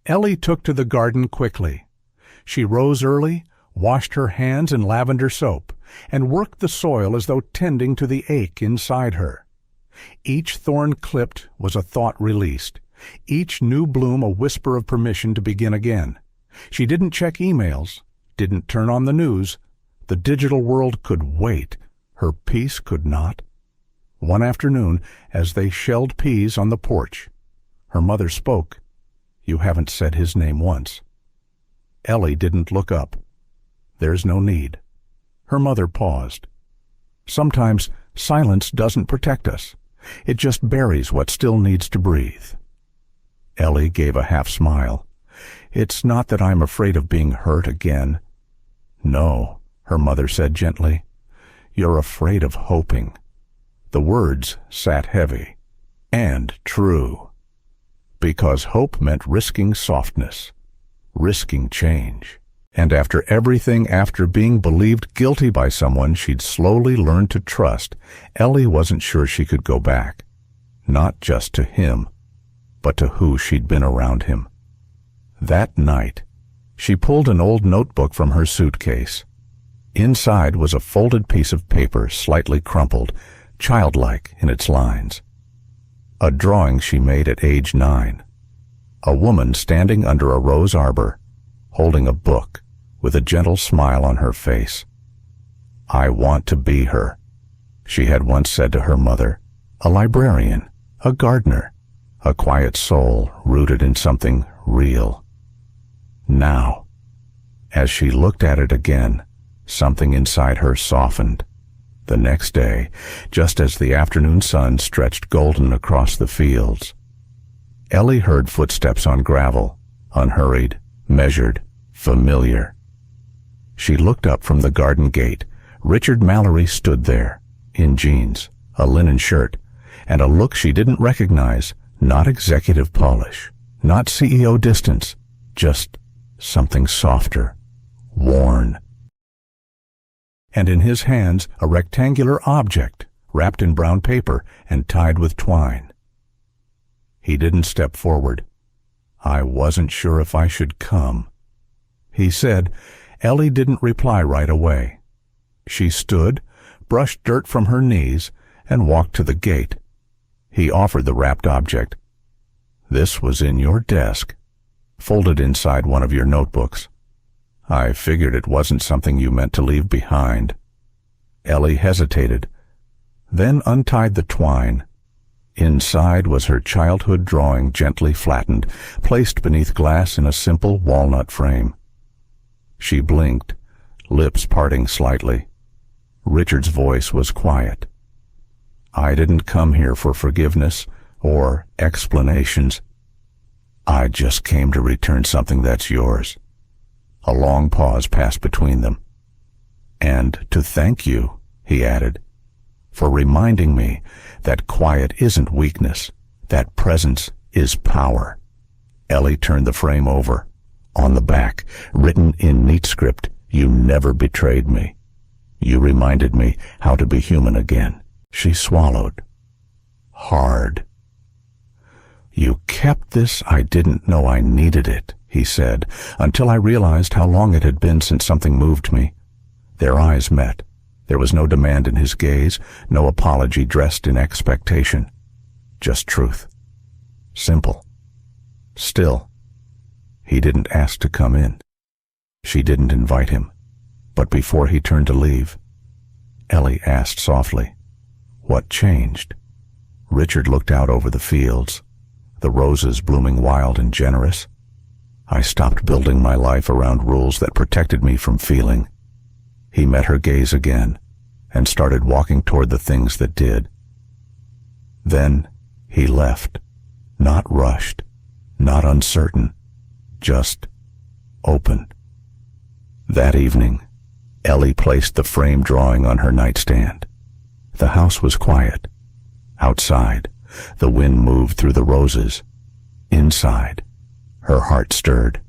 Ellie took to the garden quickly. She rose early, washed her hands in lavender soap, and worked the soil as though tending to the ache inside her. Each thorn clipped was a thought released, each new bloom a whisper of permission to begin again. She didn't check emails, didn't turn on the news. The digital world could wait. Her peace could not. One afternoon, as they shelled peas on the porch, her mother spoke. You haven't said his name once. Ellie didn't look up. There's no need. Her mother paused. Sometimes silence doesn't protect us. It just buries what still needs to breathe. Ellie gave a half smile. It's not that I'm afraid of being hurt again. No, her mother said gently. You're afraid of hoping. The words sat heavy and true, because hope meant risking softness, risking change. And after being believed guilty by someone she'd slowly learned to trust, Ellie wasn't sure she could go back. Not just to him, but to who she'd been around him. That night, she pulled an old notebook from her suitcase. Inside was a folded piece of paper, slightly crumpled, childlike in its lines. A drawing she made at age 9. A woman standing under a rose arbor, holding a book, with a gentle smile on her face. "I want to be her," she had once said to her mother. A librarian, a gardener, a quiet soul rooted in something real. Now, as she looked at it again, something inside her softened. The next day, just as the afternoon sun stretched golden across the fields, Ellie heard footsteps on gravel, unhurried, measured, familiar. She looked up from the garden gate. Richard Mallory stood there, in jeans, a linen shirt, and a look she didn't recognize, not executive polish, not CEO distance, just something softer, worn. And in his hands a rectangular object, wrapped in brown paper and tied with twine. He didn't step forward. "I wasn't sure if I should come," he said. Ellie didn't reply right away. She stood, brushed dirt from her knees, and walked to the gate. He offered the wrapped object. "This was in your desk, folded inside one of your notebooks. I figured it wasn't something you meant to leave behind." Ellie hesitated, then untied the twine. Inside was her childhood drawing, gently flattened, placed beneath glass in a simple walnut frame. She blinked, lips parting slightly. Richard's voice was quiet. "I didn't come here for forgiveness or explanations. I just came to return something that's yours." A long pause passed between them. "And to thank you," he added, "for reminding me that quiet isn't weakness, that presence is power." Ellie turned the frame over. On the back, written in neat script, "You never betrayed me. You reminded me how to be human again." She swallowed. Hard. "You kept this? I didn't know I needed it," he said, until I realized how long it had been since something moved me. Their eyes met. There was no demand in his gaze, no apology dressed in expectation. Just truth. Simple. Still, he didn't ask to come in. She didn't invite him. But before he turned to leave, Ellie asked softly, "What changed?" Richard looked out over the fields, the roses blooming wild and generous. "I stopped building my life around rules that protected me from feeling." He met her gaze again and started walking toward the things that did. Then he left, not rushed, not uncertain, just open. That evening, Ellie placed the frame drawing on her nightstand. The house was quiet. Outside, the wind moved through the roses. Inside, her heart stirred.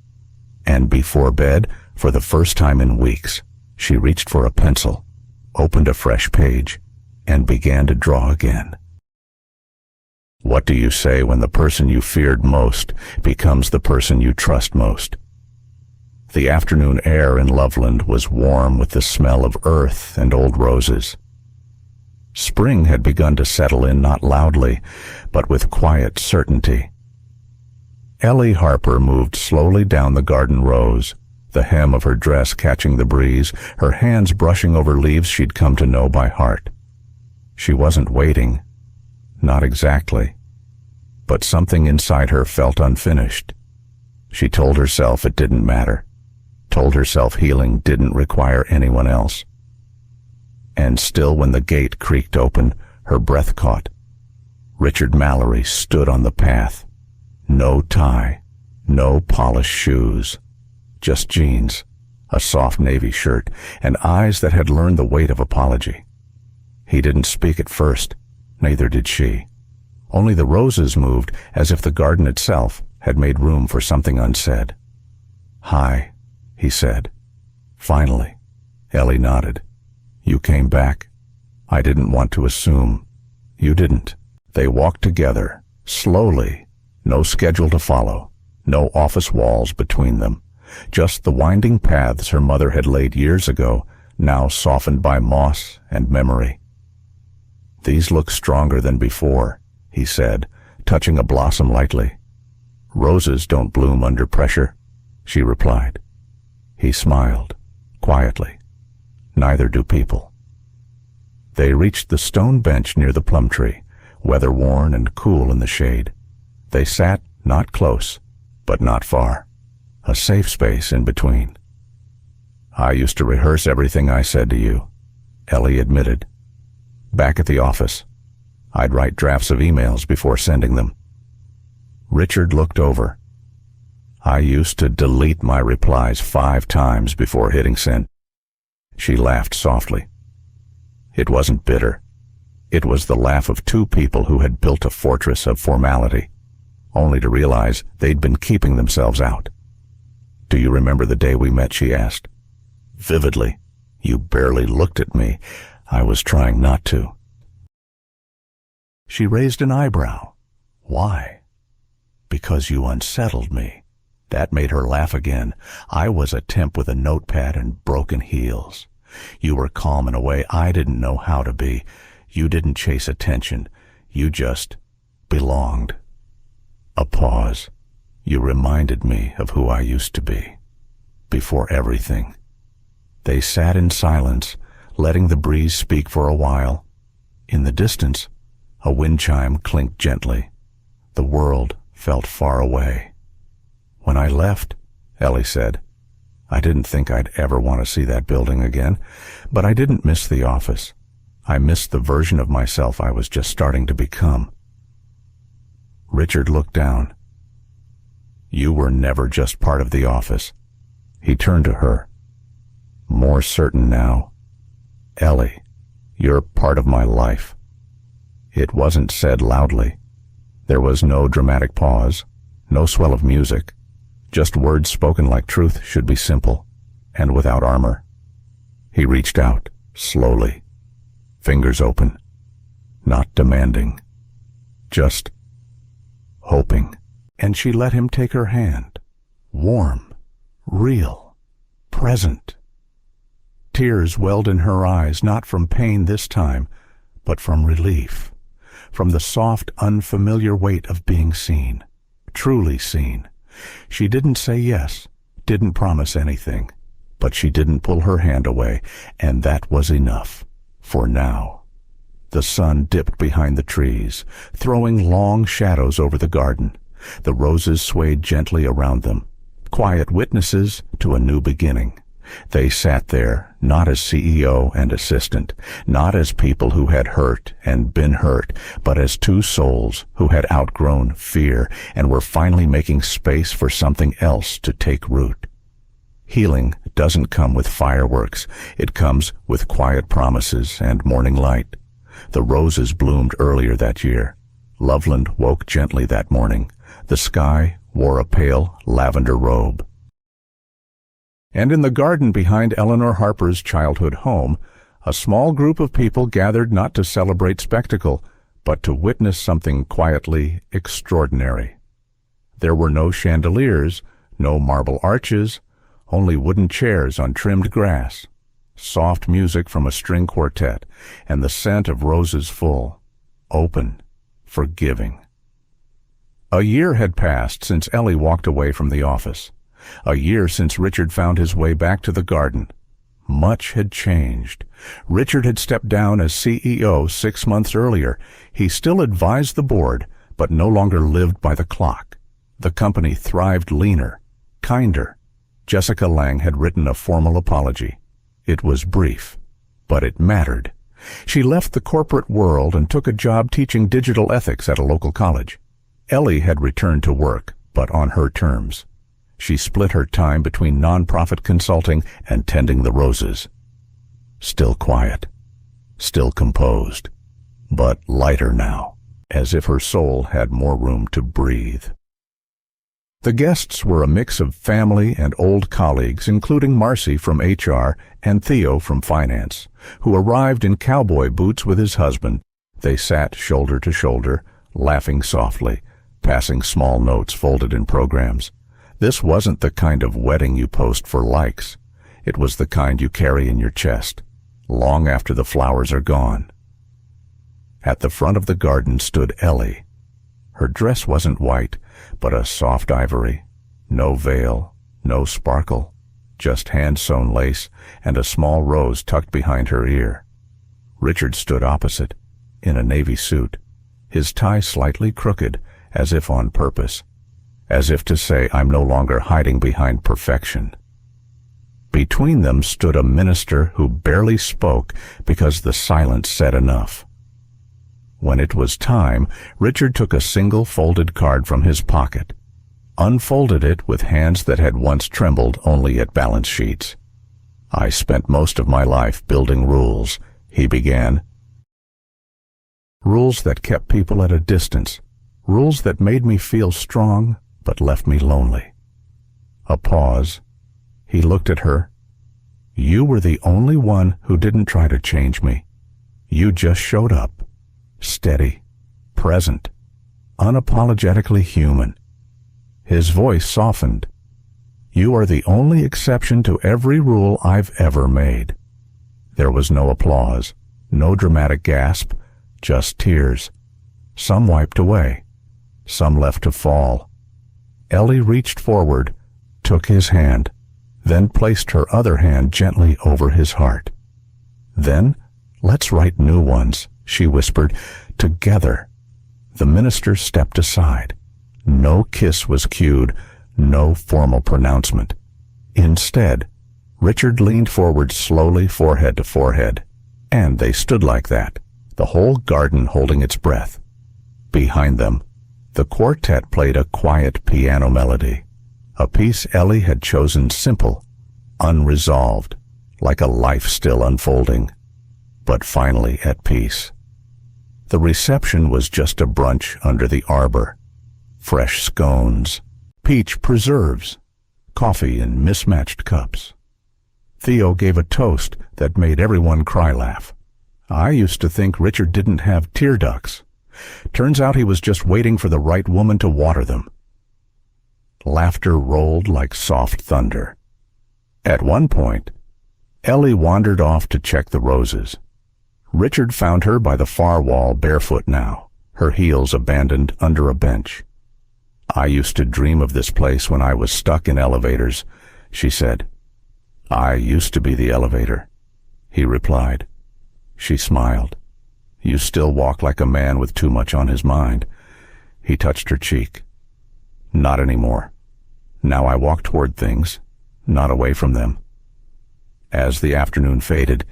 And before bed, for the first time in weeks, she reached for a pencil, opened a fresh page, and began to draw again. What do you say when the person you feared most becomes the person you trust most? The afternoon air in Loveland was warm with the smell of earth and old roses. Spring had begun to settle in, not loudly, but with quiet certainty. Ellie Harper moved slowly down the garden rows, the hem of her dress catching the breeze, her hands brushing over leaves she'd come to know by heart. She wasn't waiting. Not exactly. But something inside her felt unfinished. She told herself it didn't matter. Told herself healing didn't require anyone else. And still, when the gate creaked open, her breath caught. Richard Mallory stood on the path. No tie, no polished shoes. Just jeans, a soft navy shirt, and eyes that had learned the weight of apology. He didn't speak at first, Neither did she. Only the roses moved as if the garden itself had made room for something unsaid. "Hi," he said. Finally, Ellie nodded. "You came back? I didn't want to assume." "You didn't." They walked together, slowly, no schedule to follow, no office walls between them, just the winding paths her mother had laid years ago, now softened by moss and memory. "These look stronger than before," he said, touching a blossom lightly. "Roses don't bloom under pressure," she replied. He smiled, quietly. "Neither do people." They reached the stone bench near the plum tree, weather-worn and cool in the shade. They sat not close, but not far, a safe space in between. "I used to rehearse everything I said to you," Ellie admitted. "Back at the office, I'd write drafts of emails before sending them." Richard looked over. "I used to delete my replies 5 times before hitting send." She laughed softly. It wasn't bitter. It was the laugh of 2 people who had built a fortress of formality, only to realize they'd been keeping themselves out. "Do you remember the day we met?" she asked. "Vividly. You barely looked at me. I was trying not to." She raised an eyebrow. "Why?" "Because you unsettled me." That made her laugh again. "I was a temp with a notepad and broken heels. You were calm in a way I didn't know how to be. You didn't chase attention. You just belonged." A pause. "You reminded me of who I used to be. Before everything." They sat in silence, letting the breeze speak for a while. In the distance, a wind chime clinked gently. The world felt far away. "When I left," Ellie said, "I didn't think I'd ever want to see that building again, but I didn't miss the office. I missed the version of myself I was just starting to become." Richard looked down. "You were never just part of the office." He turned to her. "More certain now. Ellie, you're part of my life." It wasn't said loudly. There was no dramatic pause, no swell of music, just words spoken like truth should be simple and without armor. He reached out, slowly, fingers open, not demanding, just hoping. And she let him take her hand, warm, real, present. Tears welled in her eyes, not from pain this time, but from relief, from the soft, unfamiliar weight of being seen, truly seen. She didn't say yes, didn't promise anything, but she didn't pull her hand away, and that was enough, for now. The sun dipped behind the trees, throwing long shadows over the garden. The roses swayed gently around them, quiet witnesses to a new beginning. They sat there, not as CEO and assistant, not as people who had hurt and been hurt, but as 2 souls who had outgrown fear and were finally making space for something else to take root. Healing doesn't come with fireworks. It comes with quiet promises and morning light. The roses bloomed earlier that year. Loveland woke gently that morning. The sky wore a pale lavender robe. And in the garden behind Eleanor Harper's childhood home, a small group of people gathered not to celebrate spectacle, but to witness something quietly extraordinary. There were no chandeliers, no marble arches, only wooden chairs on trimmed grass, soft music from a string quartet, and the scent of roses full, open, forgiving. A year had passed since Ellie walked away from the office. A year since Richard found his way back to the garden. Much had changed. Richard had stepped down as CEO 6 months earlier. He still advised the board, but no longer lived by the clock. The company thrived leaner, kinder. Jessica Lang had written a formal apology. It was brief, but it mattered. She left the corporate world and took a job teaching digital ethics at a local college. Ellie had returned to work, but on her terms. She split her time between nonprofit consulting and tending the roses. Still quiet, still composed, but lighter now, as if her soul had more room to breathe. The guests were a mix of family and old colleagues, including Marcy from HR and Theo from finance, who arrived in cowboy boots with his husband. They sat shoulder to shoulder, laughing softly, passing small notes folded in programs. This wasn't the kind of wedding you post for likes. It was the kind you carry in your chest, long after the flowers are gone. At the front of the garden stood Ellie. Her dress wasn't white, but a soft ivory. No veil, no sparkle, just hand-sewn lace and a small rose tucked behind her ear. Richard stood opposite, in a navy suit, his tie slightly crooked, as if on purpose, as if to say, "I'm no longer hiding behind perfection." Between them stood a minister who barely spoke because the silence said enough. When it was time, Richard took a single folded card from his pocket, unfolded it with hands that had once trembled only at balance sheets. "I spent most of my life building rules," he began. "Rules that kept people at a distance, rules that made me feel strong but left me lonely." A pause. He looked at her. "You were the only one who didn't try to change me. You just showed up. Steady, present, unapologetically human." His voice softened. "You are the only exception to every rule I've ever made." There was no applause, no dramatic gasp, just tears. Some wiped away, some left to fall. Ellie reached forward, took his hand, then placed her other hand gently over his heart. "Then, let's write new ones," she whispered, "together." The minister stepped aside. No kiss was cued, no formal pronouncement. Instead, Richard leaned forward slowly, forehead to forehead, and they stood like that, the whole garden holding its breath. Behind them, the quartet played a quiet piano melody, a piece Ellie had chosen simple, unresolved, like a life still unfolding, but finally at peace. The reception was just a brunch under the arbor. Fresh scones, peach preserves, coffee in mismatched cups. Theo gave a toast that made everyone cry laugh. I used to think Richard didn't have tear ducts. Turns out he was just waiting for the right woman to water them. Laughter rolled like soft thunder. At one point, Ellie wandered off to check the roses. Richard found her by the far wall, barefoot now, her heels abandoned under a bench. "I used to dream of this place when I was stuck in elevators," she said. "I used to be the elevator," he replied. She smiled. "You still walk like a man with too much on his mind." He touched her cheek. "Not anymore. Now I walk toward things, not away from them." As the afternoon faded,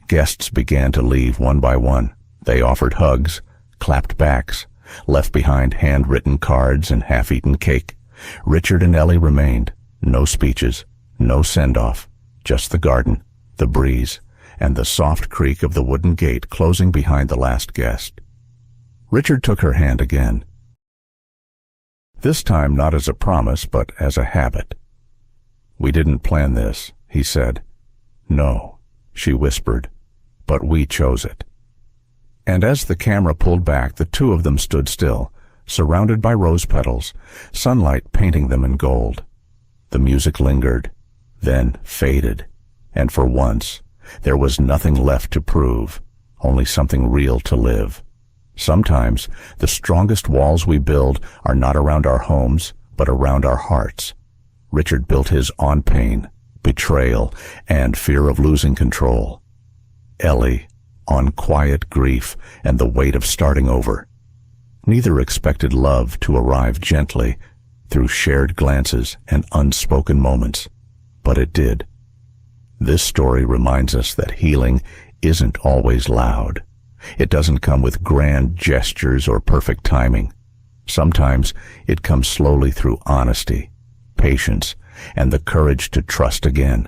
guests began to leave one by one. They offered hugs, clapped backs, left behind handwritten cards and half-eaten cake. Richard and Ellie remained. No speeches, no send-off, just the garden, the breeze, and the soft creak of the wooden gate closing behind the last guest. Richard took her hand again. This time not as a promise, but as a habit. "We didn't plan this," he said. "No," she whispered, "but we chose it." And as the camera pulled back, the two of them stood still, surrounded by rose petals, sunlight painting them in gold. The music lingered, then faded, and for once, there was nothing left to prove, only something real to live. Sometimes, the strongest walls we build are not around our homes, but around our hearts. Richard built his on pain, betrayal, and fear of losing control. Ellie on quiet grief and the weight of starting over. Neither expected love to arrive gently through shared glances and unspoken moments, but it did. This story reminds us that healing isn't always loud. It doesn't come with grand gestures or perfect timing. Sometimes it comes slowly through honesty, patience, and the courage to trust again.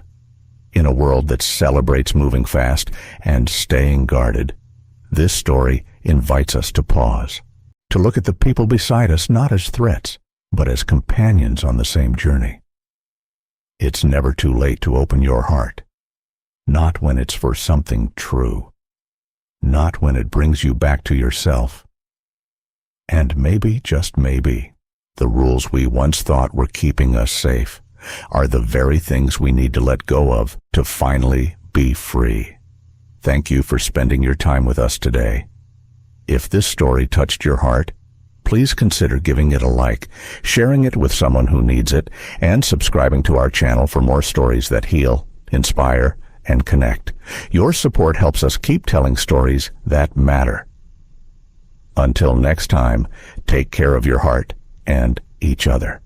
In a world that celebrates moving fast and staying guarded, This story invites us to pause, to look at the people beside us not as threats, but as companions on the same journey. It's never too late to open your heart, not when it's for something true, not when it brings you back to yourself. And maybe, just maybe, the rules we once thought were keeping us safe are the very things we need to let go of to finally be free. Thank you for spending your time with us today. If this story touched your heart, please consider giving it a like, sharing it with someone who needs it, and subscribing to our channel for more stories that heal, inspire, and connect. Your support helps us keep telling stories that matter. Until next time, take care of your heart and each other.